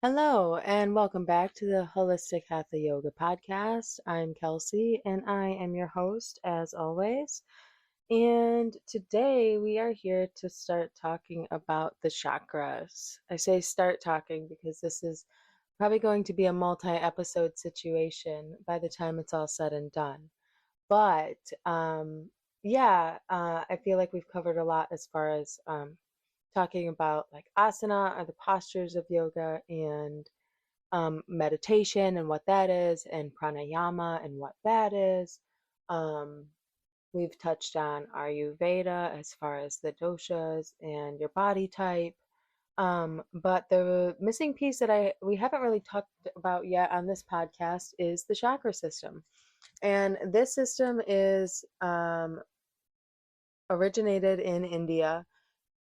Hello, and welcome back to the Holistic Hatha Yoga podcast. I'm Kelsey, and I am your host as always. And today we are here to start talking about the chakras. I say start talking because this is probably going to be a multi episode situation by the time it's all said and done. But I feel like we've covered a lot as far as talking about like asana or the postures of yoga and meditation and what that is, and pranayama and what that is. Um, we've touched on Ayurveda as far as the doshas and your body type. But the missing piece that we haven't really talked about yet on this podcast is the chakra system. And this system is originated in India,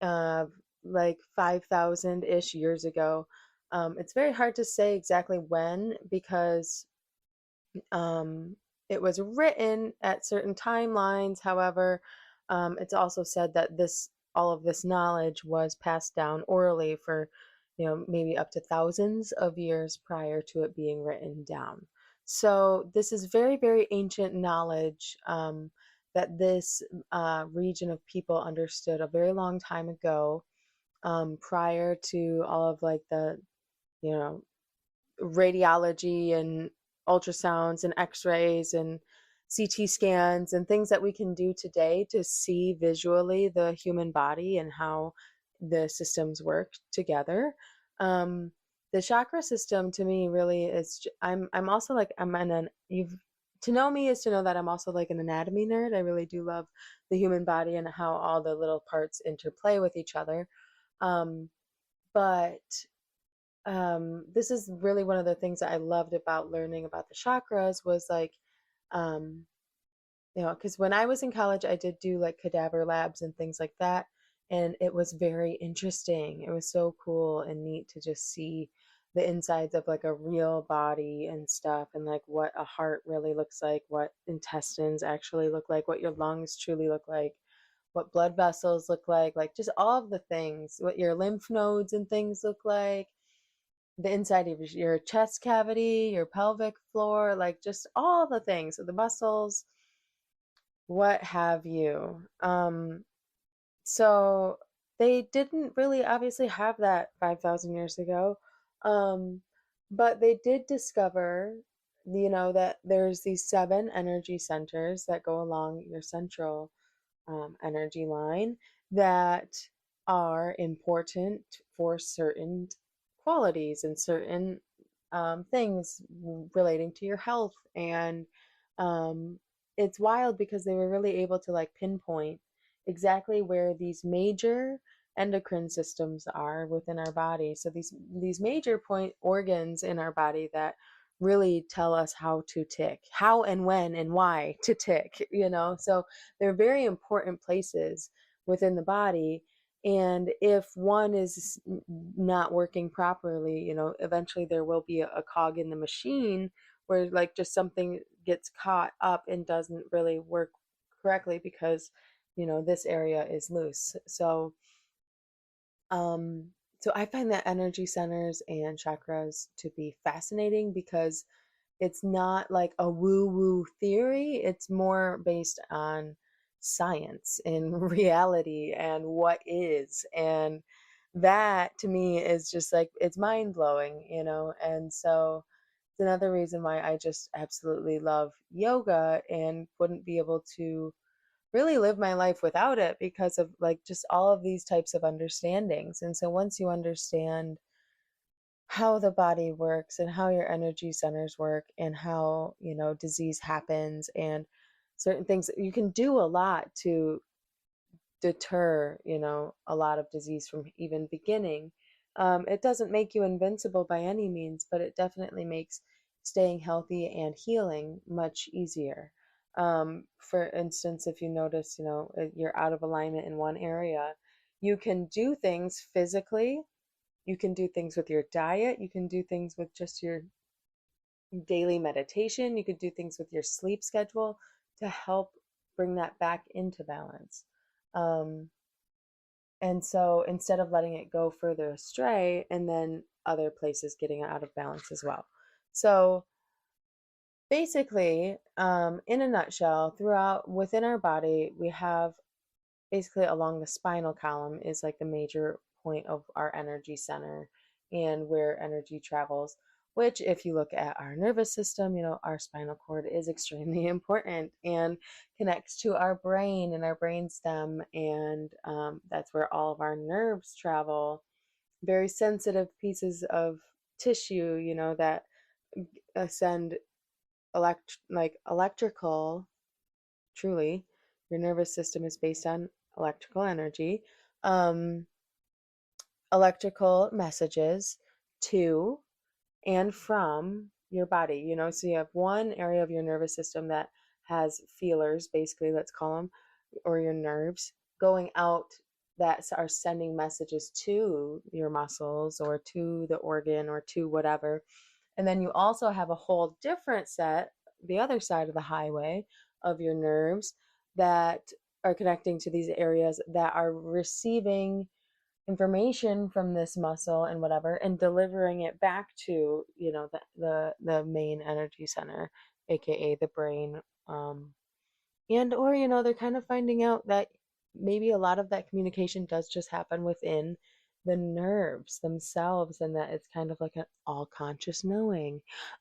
uh, like 5,000 ish years ago. It's very hard to say exactly when because um, it was written at certain timelines. However, it's also said that all of this knowledge was passed down orally for, maybe up to thousands of years prior to it being written down. So this is very, very ancient knowledge that this region of people understood a very long time ago, prior to all of like the, you know, radiology and ultrasounds and x-rays and CT scans and things that we can do today to see visually the human body and how the systems work together. Um, the chakra system to me really is I'm also like I'm an you've to know me is to know that I'm also like an anatomy nerd. I really do love the human body and how all the little parts interplay with each other. Um, but this is really one of the things that I loved about learning about the chakras was like, um, because when I was in college, I did do like cadaver labs and things like that. And it was very interesting. It was so cool and neat to just see the insides of like a real body and stuff, and like what a heart really looks like, what intestines actually look like, what your lungs truly look like, what blood vessels look like just all of the things, what your lymph nodes and things look like, the inside of your chest cavity, your pelvic floor, like just all the things, so the muscles, what have you. So they didn't really obviously have that 5,000 years ago. Um, but they did discover, that there's these seven energy centers that go along your central energy line that are important for certain qualities and certain things relating to your health. And um, it's wild because they were really able to like pinpoint exactly where these major endocrine systems are within our body. So these major point organs in our body that really tell us how to tick, how and when and why to tick, So they're very important places within the body. And if one is not working properly, eventually there will be a cog in the machine where like just something gets caught up and doesn't really work correctly because, this area is loose. Um, so I find that energy centers and chakras to be fascinating because it's not like a woo woo theory. It's more based on science and reality and what is. And that to me is just like, it's mind blowing, And so it's another reason why I just absolutely love yoga and wouldn't be able to really live my life without it because of like just all of these types of understandings. And so once you understand how the body works and how your energy centers work and how, disease happens and certain things, you can do a lot to deter, a lot of disease from even beginning. It doesn't make you invincible by any means, but it definitely makes staying healthy and healing much easier. For instance, if you notice, you're out of alignment in one area, you can do things physically, you can do things with your diet, you can do things with just your daily meditation, you could do things with your sleep schedule to help bring that back into balance. Um, And so instead of letting it go further astray and then other places getting out of balance as well. So basically, in a nutshell, throughout within our body, we have basically along the spinal column is like the major point of our energy center and where energy travels. Which, if you look at our nervous system, our spinal cord is extremely important and connects to our brain and our brain stem, and that's where all of our nerves travel. Very sensitive pieces of tissue, that send electrical, truly, your nervous system is based on electrical energy, um, electrical messages to and from your body. So you have one area of your nervous system that has feelers, basically, let's call them, or your nerves going out that are sending messages to your muscles or to the organ or to whatever. And then you also have a whole different set, the other side of the highway of your nerves, that are connecting to these areas that are receiving information from this muscle and whatever, and delivering it back to the main energy center, aka the brain. And or they're kind of finding out that maybe a lot of that communication does just happen within the nerves themselves, and that it's kind of like an all conscious knowing.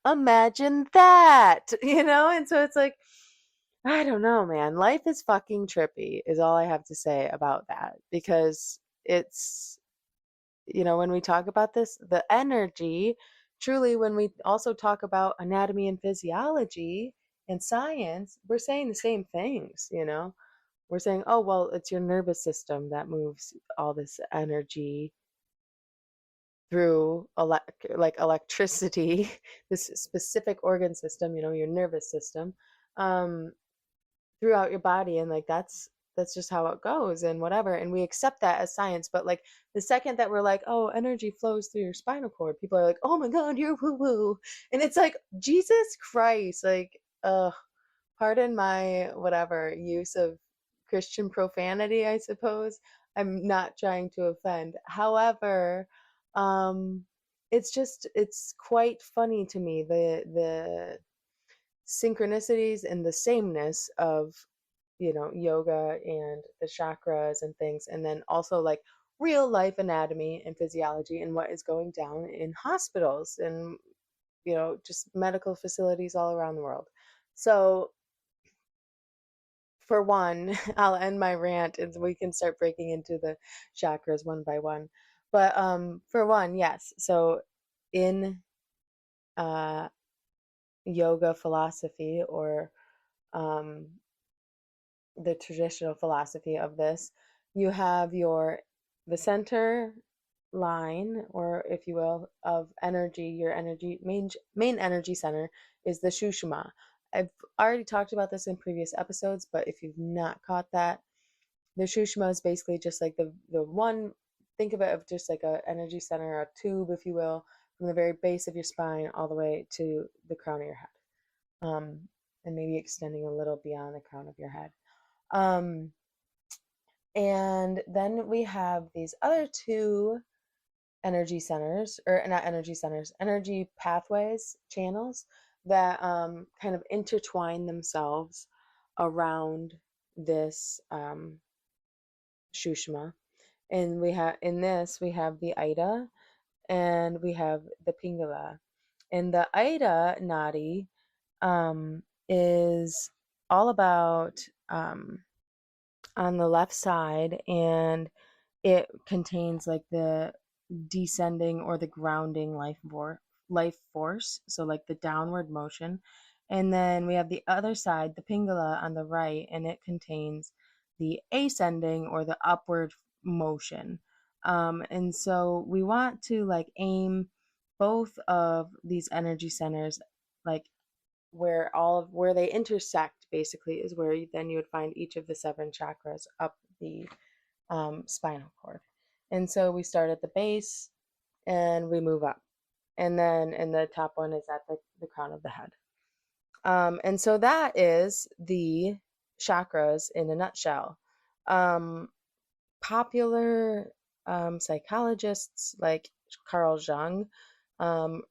Imagine that. And so it's like, I don't know, man, life is fucking trippy is all I have to say about that, because it's, when we talk about this, the energy, truly, when we also talk about anatomy and physiology and science, we're saying the same things. We're saying, oh, well, it's your nervous system that moves all this energy through like electricity, this specific organ system, your nervous system, um, throughout your body, and like that's just how it goes and whatever, and we accept that as science. But like the second that we're like, oh, energy flows through your spinal cord, people are like, oh my god, you're woo woo. And it's like, Jesus Christ, like, pardon my whatever use of Christian profanity, I suppose. I'm not trying to offend, however, um it's quite funny to me, the synchronicities and the sameness of yoga and the chakras and things, and then also like real life anatomy and physiology and what is going down in hospitals and just medical facilities all around the world. So for one, I'll end my rant and we can start breaking into the chakras one by one. But for one, yes, so in uh yoga philosophy, or um the traditional philosophy of this, you have the center line, or if you will, of energy. Your energy main energy center is the shushma. I've already talked about this in previous episodes, but if you've not caught that, the shushma is basically just like the one. Think of it of just like a energy center, a tube, if you will, from the very base of your spine all the way to the crown of your head, and maybe extending a little beyond the crown of your head. Um, and then we have these other two energy centers, or not energy centers, energy pathways, channels that kind of intertwine themselves around this shushma. And we have the Ida and we have the Pingala. And the Ida Nadi is all about on the left side, and it contains like the descending or the grounding life force, so like the downward motion. And then we have the other side, the Pingala, on the right, and it contains the ascending or the upward motion. And so we want to like aim both of these energy centers, like where they intersect, basically, is where then you would find each of the seven chakras up the spinal cord. And so we start at the base and we move up. And then and the top one is at the crown of the head. And so that is the chakras in a nutshell. Um, popular psychologists like Carl Jung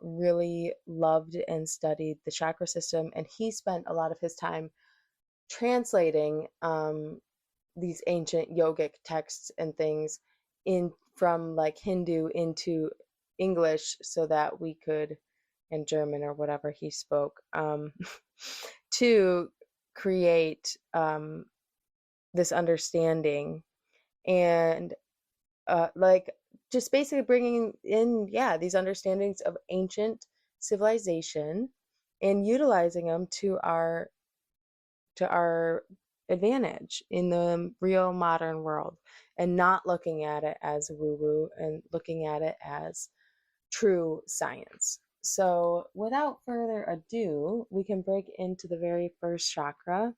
really loved and studied the chakra system, and he spent a lot of his time translating these ancient yogic texts and things in from like Hindu into English so that we could, in German or whatever he spoke, to create this understanding and like just basically bringing in, yeah, these understandings of ancient civilization and utilizing them to our advantage in the real modern world, and not looking at it as woo woo and looking at it as true science. So, without further ado, we can break into the very first chakra,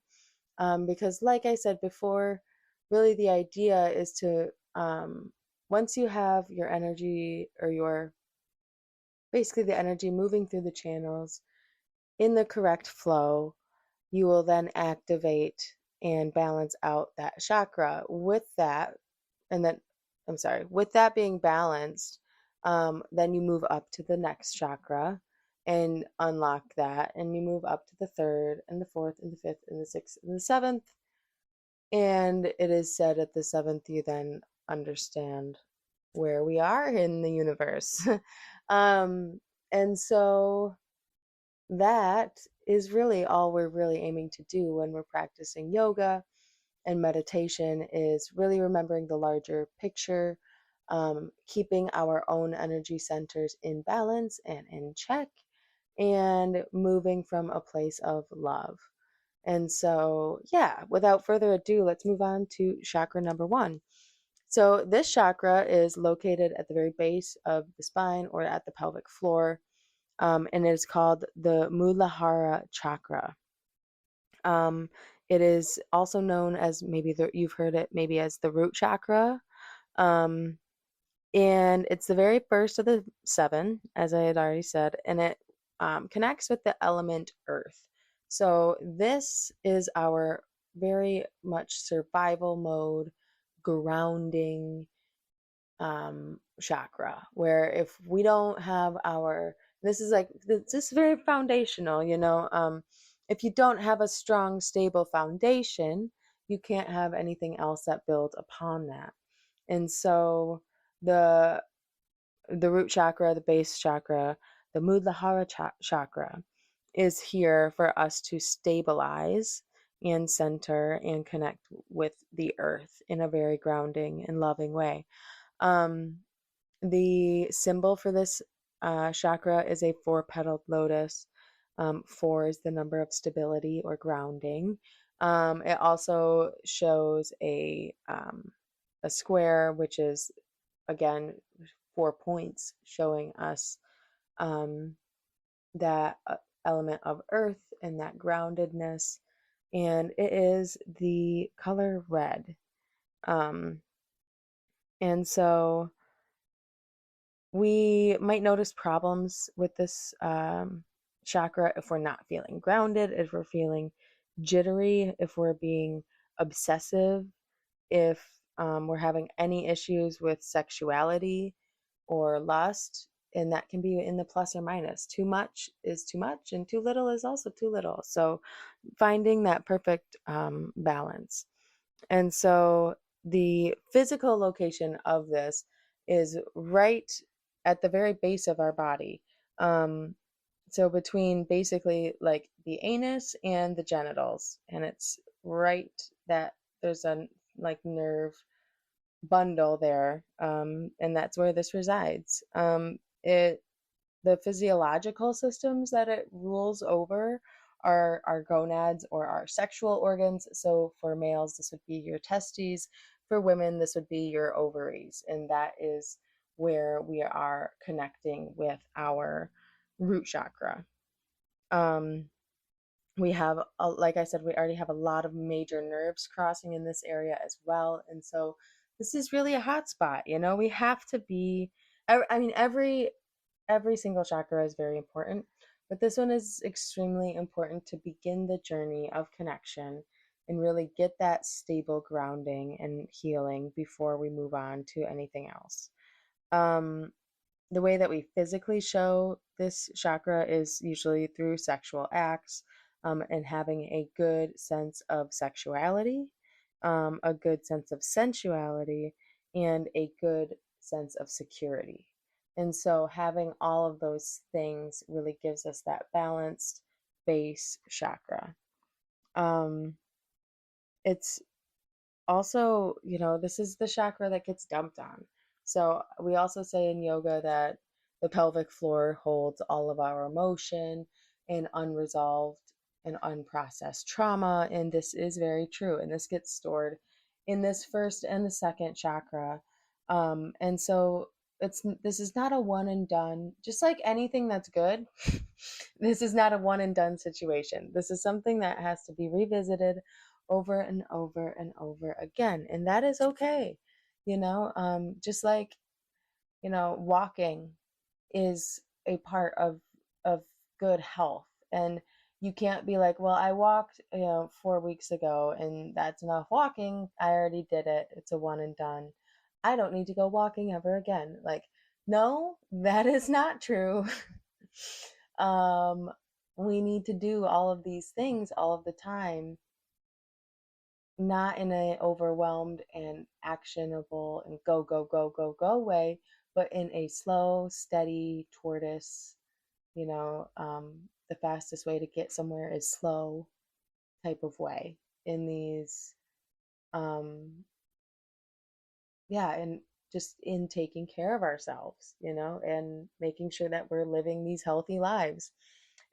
because, like I said before, really the idea is to, once you have your energy or your basically the energy moving through the channels in the correct flow, you will then activate and balance out that chakra. With that, and then, I'm sorry, with that being balanced, then you move up to the next chakra and unlock that, and you move up to the third and the fourth and the fifth and the sixth and the seventh. And it is said at the seventh, you then understand where we are in the universe. um, and so that is really all we're really aiming to do when we're practicing yoga and meditation, is really remembering the larger picture, keeping our own energy centers in balance and in check, and moving from a place of love. And so, yeah, without further ado, let's move on to chakra number one. So, this chakra is located at the very base of the spine or at the pelvic floor, and it is called the Mudladhara chakra. Um, it is also known as, maybe you've heard it maybe as the root chakra. Um, and it's the very first of the seven, as I had already said, and it connects with the element earth. So this is our very much survival mode, grounding chakra, where if we don't have our, this is like, this is very foundational, if you don't have a strong, stable foundation, you can't have anything else that builds upon that. And so the root chakra, the base chakra, the Mudladhara chakra is here for us to stabilize and center and connect with the earth in a very grounding and loving way. Um, the symbol for this chakra is a four-petaled lotus. Four is the number of stability or grounding. It also shows a square, which is again 4 points, showing us um, that element of earth and that groundedness. And it is the color red. Um, and so we might notice problems with this chakra if we're not feeling grounded, if we're feeling jittery, if we're being obsessive, if we're having any issues with sexuality or lust. And that can be in the plus or minus. Too much is too much, and too little is also too little. So finding that perfect balance. And so the physical location of this is right at the very base of our body. Um, so between basically like the anus and the genitals, and it's right that there's a like nerve bundle there, and that's where this resides. It The physiological systems that it rules over are our gonads or our sexual organs. So for males, this would be your testes. For women, this would be your ovaries. And that is where we are connecting with our root chakra. Um, we have, like I said, we already have a lot of major nerves crossing in this area as well. And so this is really a hot spot. We have to be, I mean, every single chakra is very important, but this one is extremely important to begin the journey of connection and really get that stable grounding and healing before we move on to anything else. Um, the way that we physically show this chakra is usually through sexual acts, and having a good sense of sexuality, a good sense of sensuality, and a good sense of security. And so, having all of those things really gives us that balanced base chakra. Um, it's also, this is the chakra that gets dumped on. So we also say in yoga that the pelvic floor holds all of our emotion and unresolved and unprocessed trauma. And this is very true. And this gets stored in this first and the second chakra. And so this is not a one and done, just like anything that's good. This is not a one and done situation. This is something that has to be revisited over and over and over again. And that is okay. Just like, walking is a part of good health. And you can't be like, well, I walked, 4 weeks ago and that's enough walking. I already did it. It's a one and done. I don't need to go walking ever again. Like, no, that is not true. um, we need to do all of these things all of the time, not in a overwhelmed and actionable and go go go go go way, but in a slow, steady tortoise, the fastest way to get somewhere is slow type of way, in these yeah, and just in taking care of ourselves, and making sure that we're living these healthy lives.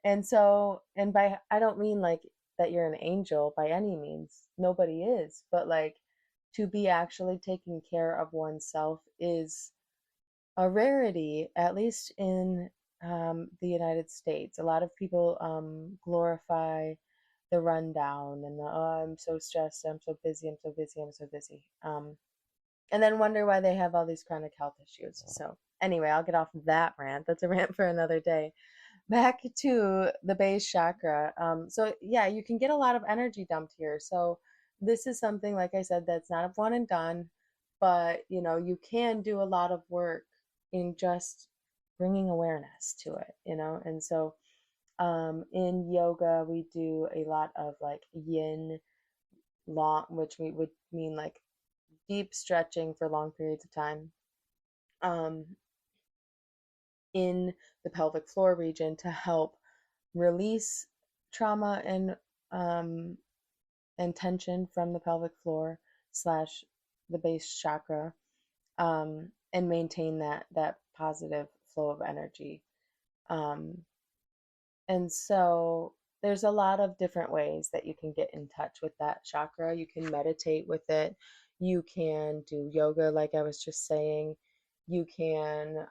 And so, and by, I don't mean like that you're an angel by any means. Nobody is, but like, to be actually taking care of oneself is a rarity, at least in the United States. A lot of people glorify the rundown and the, oh, I'm so stressed, I'm so busy, I'm so busy, I'm so busy. And then wonder why they have all these chronic health issues. So, anyway, I'll get off of that rant. That's a rant for another day. Back to the base chakra. So yeah, you can get a lot of energy dumped here. So this is something, like I said, that's not a one and done, but you can do a lot of work in just bringing awareness to it, And so in yoga, we do a lot of like yin long, which we would mean like deep stretching for long periods of time. Um, in the pelvic floor region to help release trauma um, and tension from the pelvic floor slash the base chakra, and maintain that positive flow of energy. Um, and so there's a lot of different ways that you can get in touch with that chakra. You can meditate with it. You can do yoga, like I was just saying. You can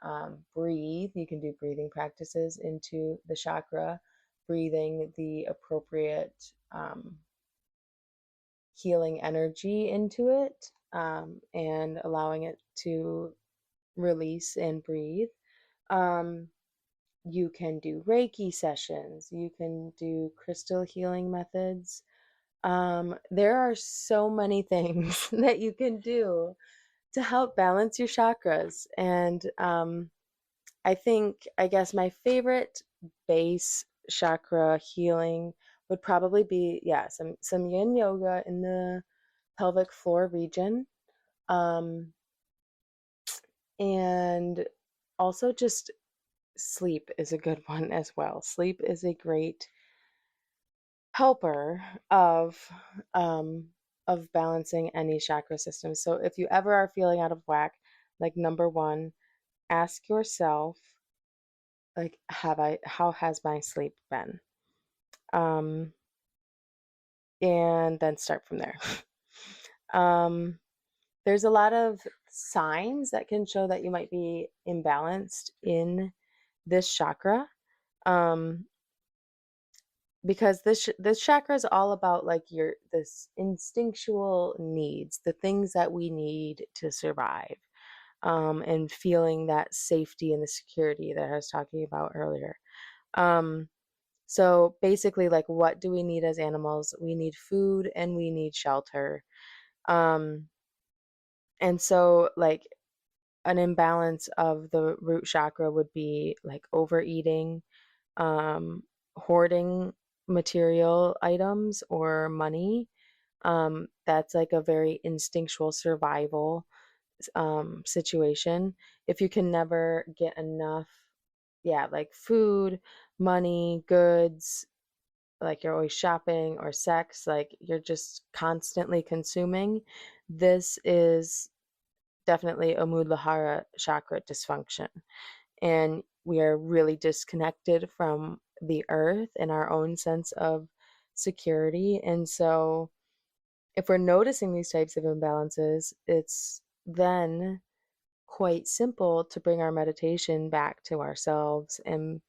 breathe. You can do breathing practices into the chakra, breathing the appropriate healing energy into it, and allowing it to release and breathe. Um, you can do Reiki sessions. You can do crystal healing methods. There are so many things that you can do to help balance your chakras. And I guess my favorite base chakra healing would probably be, yeah, some yin yoga in the pelvic floor region. Um, and also just sleep is a good one as well. Sleep is a great helper um, of balancing any chakra system. So if you ever are feeling out of whack, like number one, ask yourself, like, how has my sleep been? Um, and then start from there. um, there's a lot of signs that can show that you might be imbalanced in this chakra. Um, because this chakra is all about like this instinctual needs, the things that we need to survive, and feeling that safety and the security that I was talking about earlier. Um, So basically, like, what do we need as animals? We need food and we need shelter. Um, and so, like, an imbalance of the root chakra would be like overeating, um, hoarding material items or money. That's like a very instinctual survival situation. If you can never get enough, yeah, like food, money, goods, like you're always shopping, or sex, like you're just constantly consuming, this is definitely a Mudladhara chakra dysfunction. And we are really disconnected from the earth and our own sense of security. And so, if we're noticing these types of imbalances, it's then quite simple to bring our meditation back to ourselves and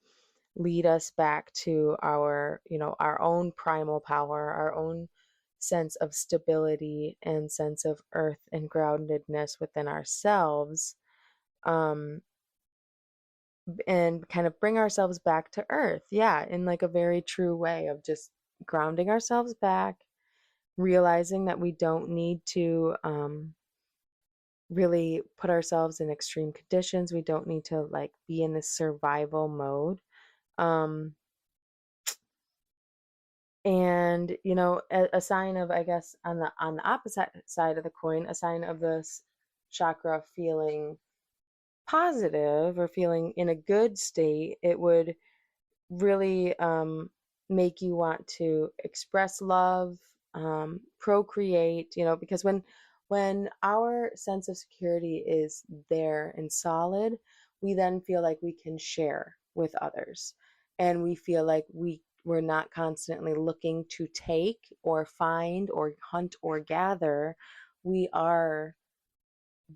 lead us back to our, our own primal power, our own sense of stability and sense of earth and groundedness within ourselves, um, and kind of bring ourselves back to earth. Yeah, in like a very true way of just grounding ourselves back, realizing that we don't need to really put ourselves in extreme conditions. We don't need to like be in this survival mode. Um, and a sign of, I guess, on the opposite side of the coin, a sign of this chakra feeling positive or feeling in a good state, it would really make you want to express love, procreate, because when our sense of security is there and solid, we then feel like we can share with others, and we feel like we're not constantly looking to take or find or hunt or gather. We are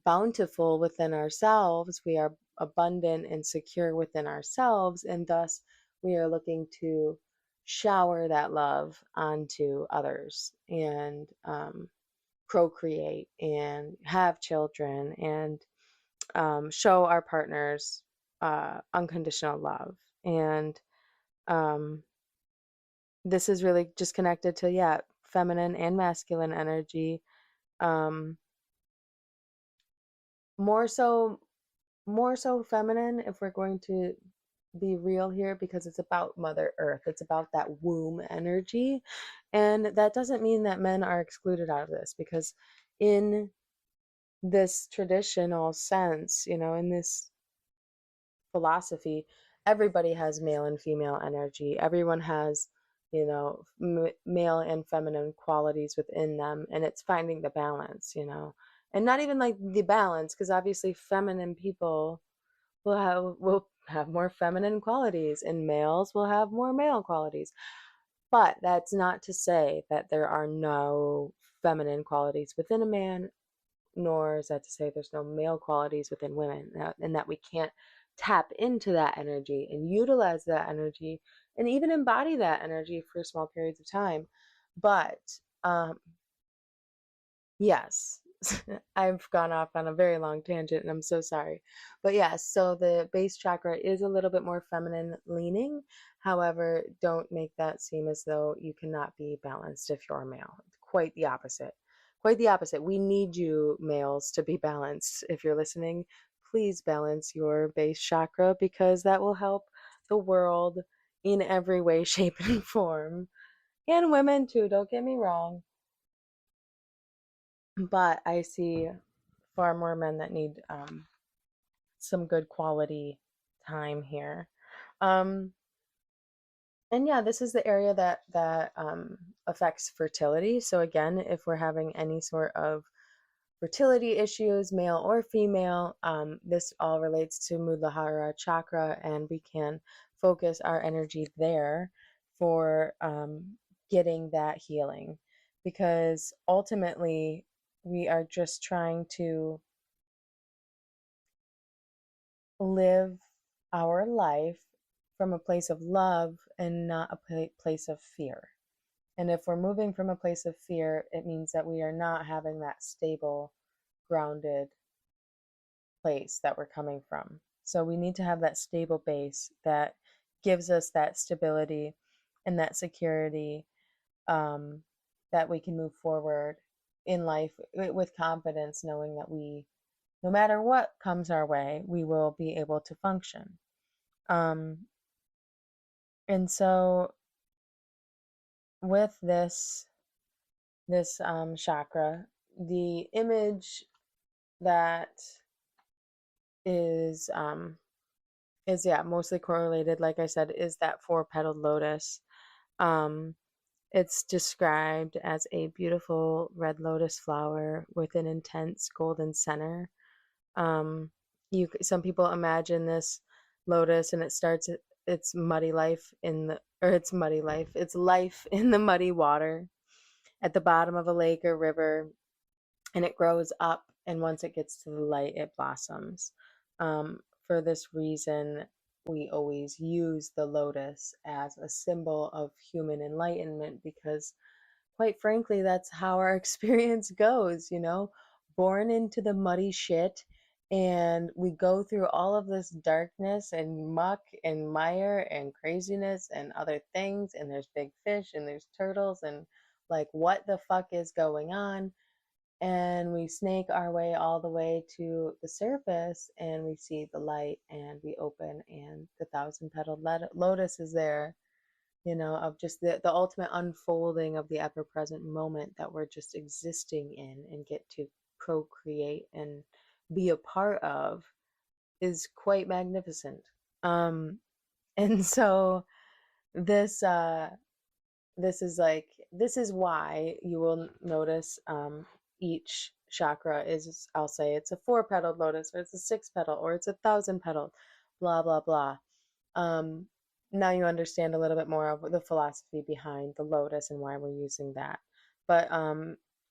bountiful within ourselves, we are abundant and secure within ourselves, and thus we are looking to shower that love onto others, and procreate and have children, and show our partners unconditional love. And um, this is really just connected to, yeah, feminine and masculine energy. Um, more so more so feminine, if we're going to be real here, because it's about Mother Earth. It's about that womb energy. And that doesn't mean that men are excluded out of this, because in this traditional sense, in this philosophy, everybody has male and female energy. Everyone has, male and feminine qualities within them. And it's finding the balance, and not even like the balance, because obviously feminine people will have more feminine qualities, and males will have more male qualities. But that's not to say that there are no feminine qualities within a man, nor is that to say there's no male qualities within women, and that we can't tap into that energy and utilize that energy and even embody that energy for small periods of time. But um, yes, I've gone off on a very long tangent and I'm so sorry. But yes, so the base chakra is a little bit more feminine leaning. However, don't make that seem as though you cannot be balanced if you're a male. Quite the opposite. Quite the opposite. We need you males to be balanced. If you're listening, please balance your base chakra, because that will help the world in every way, shape, and form. And women too, don't get me wrong. But I see far more men that need some good quality time here. Um, and yeah, this is the area that affects fertility. So again, if we're having any sort of fertility issues, male or female, this all relates to Mudladhara chakra, and we can focus our energy there for getting that healing, because ultimately we are just trying to live our life from a place of love and not a place of fear. And if we're moving from a place of fear, it means that we are not having that stable, grounded place that we're coming from. So we need to have that stable base that gives us that stability. and that security, that we can move forward in life with confidence, knowing that no matter what comes our way, we will be able to function. Um, and so with this chakra, the image that is yeah, mostly correlated, like I said, is that four-petaled lotus. Um, it's described as a beautiful red lotus flower with an intense golden center. Um, some people imagine this lotus, and it starts its muddy life in the or its muddy life, its life in the muddy water at the bottom of a lake or river, and it grows up, and once it gets to the light, it blossoms. For this reason, we always use the lotus as a symbol of human enlightenment, because quite frankly, that's how our experience goes, born into the muddy shit. And we go through all of this darkness and muck and mire and craziness and other things. And there's big fish and there's turtles and like, what the fuck is going on? And we snake our way all the way to the surface, and we see the light, and we open, and the thousand petaled lotus is there, of just the ultimate unfolding of the ever present moment that we're just existing in and get to procreate and be a part of, is quite magnificent. Um, and so this this is why you will notice each chakra is, I'll say, it's a four-petaled lotus, or it's a six-petal, or it's a thousand-petaled, blah blah blah. um, Now you understand a little bit more of the philosophy behind the lotus and why we're using that. But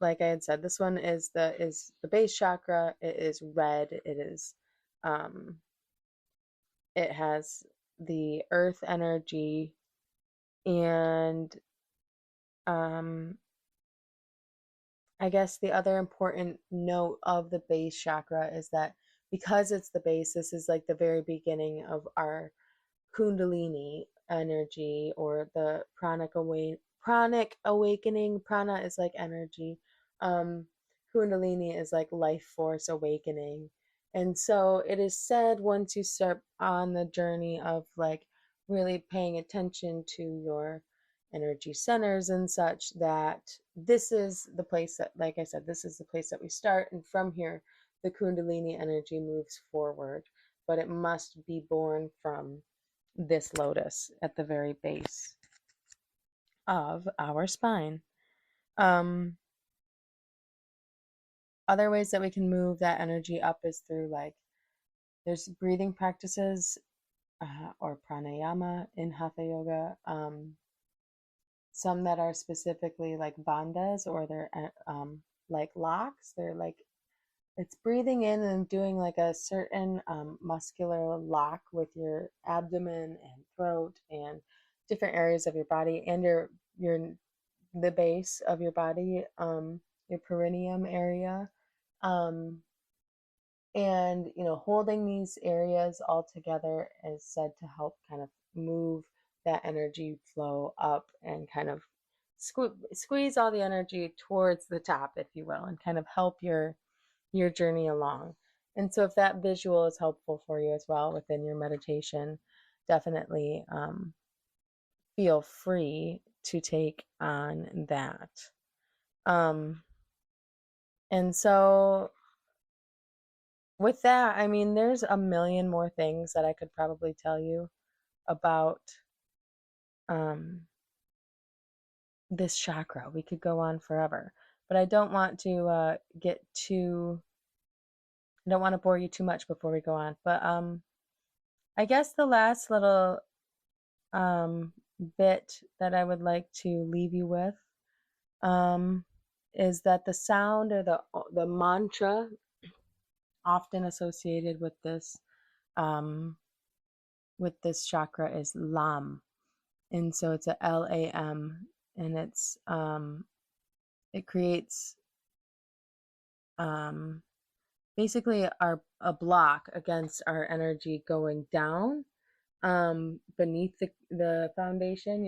like I had said, this one is the base chakra. It is red. Um, it has the earth energy, and um, I guess the other important note of the base chakra is that because it's the base, this is like the very beginning of our Kundalini energy, or the pranic awakening. Prana is like energy. Um, Kundalini is like life force awakening. And so it is said, once you start on the journey of like really paying attention to your energy centers and such, that this is the place that, like I said, this is the place that we start. And from here, the Kundalini energy moves forward. But it must be born from this lotus at the very base of our spine. Um, Other ways that we can move that energy up is through, like, there's breathing practices, or pranayama in hatha yoga. Some that are specifically like bandhas, or they're like locks. They're like, it's breathing in and doing like a certain muscular lock with your abdomen and throat and different areas of your body, and your the base of your body, your perineum area, um, and holding these areas all together is said to help kind of move that energy flow up, and kind of squeeze all the energy towards the top, if you will, and kind of help your journey along. And so if that visual is helpful for you as well within your meditation, definitely feel free to take on that. And so with that, I mean, there's a million more things that I could probably tell you about um, this chakra. We could go on forever, but I don't want to I don't want to bore you too much before we go on. But I guess the last little um, bit that I would like to leave you with um, is that the sound, or the mantra often associated um, with this chakra is Lam, and so it's a LAM, and it creates basically a block against our energy going down beneath the foundation.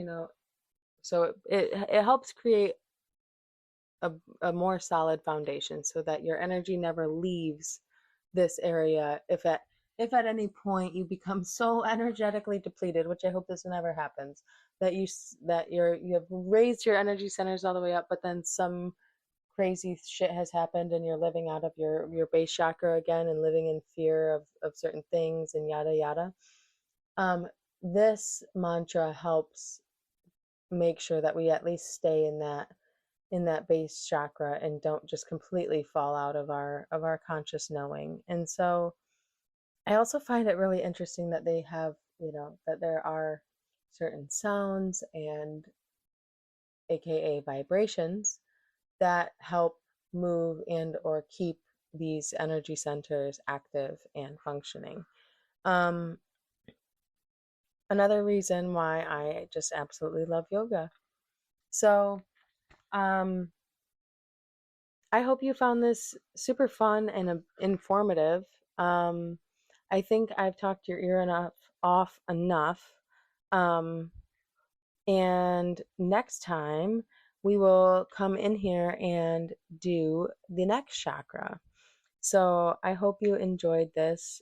So it helps create a, a more solid foundation so that your energy never leaves this area. If at any point you become so energetically depleted, which I hope this never happens, that you have raised your energy centers all the way up, but then some crazy shit has happened and you're living out of your base chakra again and living in fear of certain things and yada yada. um this mantra helps make sure that we at least stay in that base chakra and don't just completely fall out of our conscious knowing. And so I also find it really interesting that they have, that there are certain sounds and aka vibrations that help move and or keep these energy centers active and functioning. Um, Another reason why I just absolutely love yoga. So, um, I hope you found this super fun and informative. Um, I think I've talked your ear off enough. Um, and next time we will come in here and do the next chakra. So I hope you enjoyed this.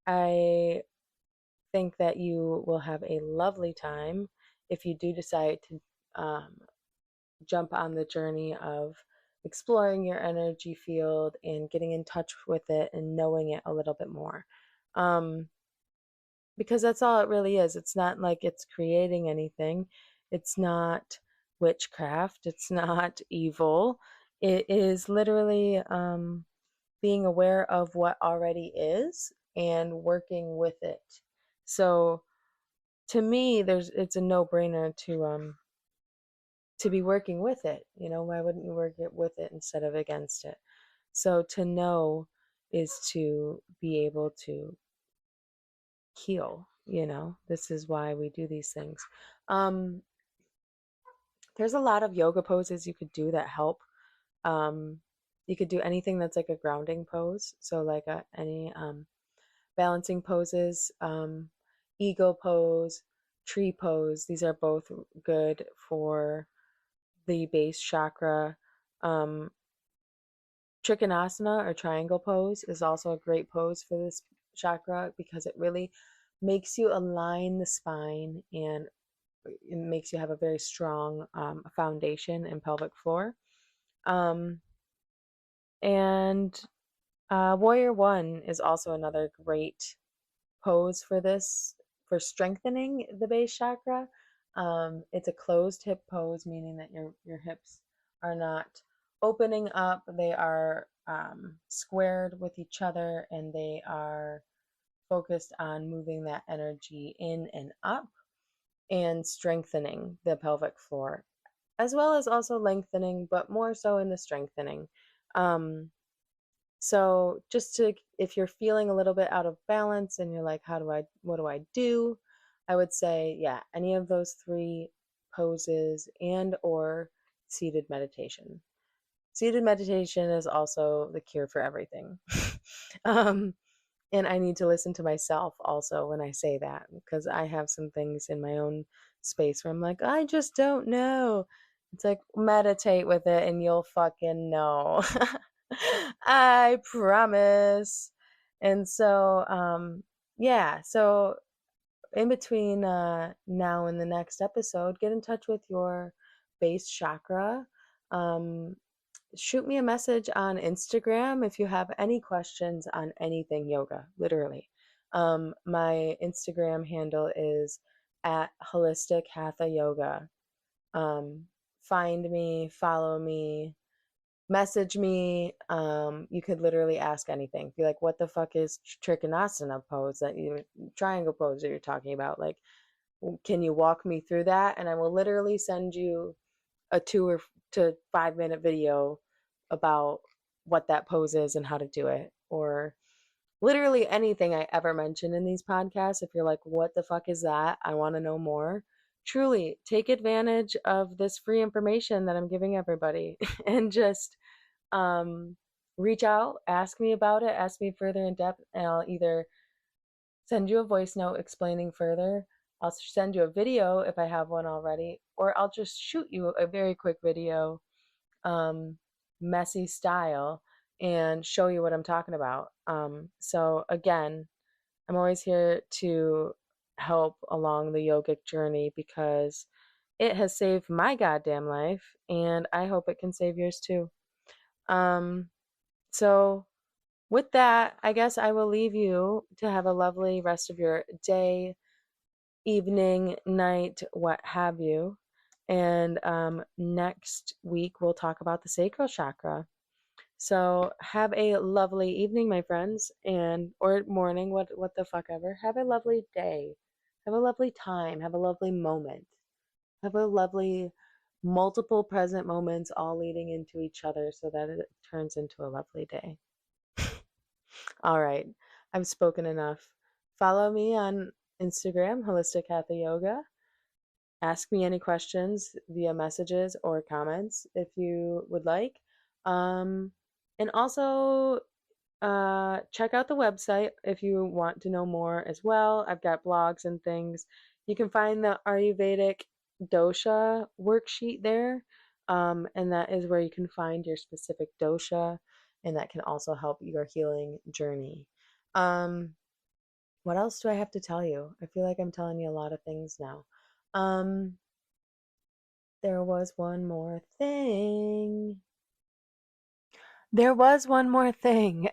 I think that you will have a lovely time if you do decide to jump on the journey of exploring your energy field and getting in touch with it and knowing it a little bit more. Um, because that's all it really is. It's not like it's creating anything, it's not witchcraft, it's not evil. It is literally being aware of what already is and working with it. So to me, it's a no-brainer to be working with it. Why wouldn't you work it with it instead of against it? So to know is to be able to heal. This is why we do these things. um there's a lot of yoga poses you could do that help. You could do anything that's like a grounding pose, so like any balancing poses, eagle pose, tree pose. These are both good for the base chakra. um Trikonasana or triangle pose is also a great pose for this chakra because it really makes you align the spine and it makes you have a very strong foundation and pelvic floor. Um, and Warrior One is also another great pose for this, for strengthening the base chakra. It's a closed hip pose, meaning that your hips are not opening up; they are squared with each other, and they are focused on moving that energy in and up and strengthening the pelvic floor, as well as also lengthening, but more so in the strengthening. Um, so just to, if you're feeling a little bit out of balance and you're like, what do I do? I would say, yeah, any of those three poses and or seated meditation. Seated meditation is also the cure for everything. um, and I need to listen to myself also when I say that, because I have some things in my own space where I'm like, I just don't know. It's like, meditate with it and you'll fucking know. I promise. And so, yeah, so in between now and the next episode, get in touch with your base chakra. Um, Shoot me a message on Instagram if you have any questions on anything yoga, literally. My Instagram handle is at Holistic Hatha Yoga. Find me, follow me, message me. You could literally ask anything. Be like, what the fuck is Trikonasana pose triangle pose that you're talking about? Like, can you walk me through that? And I will literally send you a 2 to 5 minute video about what that pose is and how to do it, or literally anything I ever mention in these podcasts. If you're like, what the fuck is that? I want to know more. Truly take advantage of this free information that I'm giving everybody and just reach out, ask me about it, ask me further in depth, and I'll either send you a voice note explaining further, I'll send you a video if I have one already, or I'll just shoot you a very quick video, um, messy style, and show you what I'm talking about. So again, I'm always here to help along the yogic journey because it has saved my goddamn life, and I hope it can save yours too. Um, so with that, I guess I will leave you to have a lovely rest of your day, evening, night, what have you. And next week, we'll talk about the sacral chakra. So have a lovely evening, my friends, and or morning, what the fuck ever. Have a lovely day. Have a lovely time. Have a lovely moment. Have a lovely multiple present moments all leading into each other so that it turns into a lovely day. All right, I've spoken enough. Follow me on Instagram, Holistic Hatha Yoga. Ask me any questions via messages or comments if you would like. Um, and also check out the website if you want to know more as well. I've got blogs and things. You can find the Ayurvedic dosha worksheet there, and that is where you can find your specific dosha, and that can also help your healing journey. Um, what else do I have to tell you? I feel like I'm telling you a lot of things now. Um, there was one more thing. There was one more thing.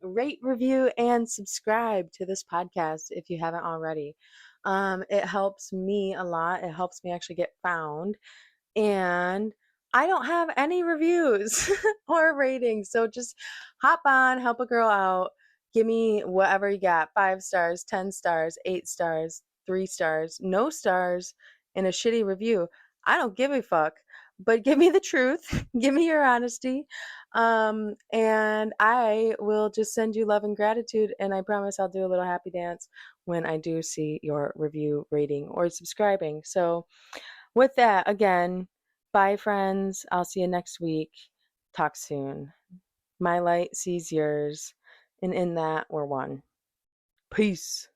Rate, review, and subscribe to this podcast if you haven't already. It helps me a lot. It helps me actually get found. And I don't have any reviews or ratings. So just hop on, help a girl out. Give me whatever you got, 5 stars, 10 stars, 8 stars, 3 stars, no stars, and a shitty review. I don't give a fuck, but give me the truth. Give me your honesty. And I will just send you love and gratitude. And I promise I'll do a little happy dance when I do see your review, rating, or subscribing. So, with that, again, bye, friends. I'll see you next week. Talk soon. My light sees yours, and in that, we're one. Peace.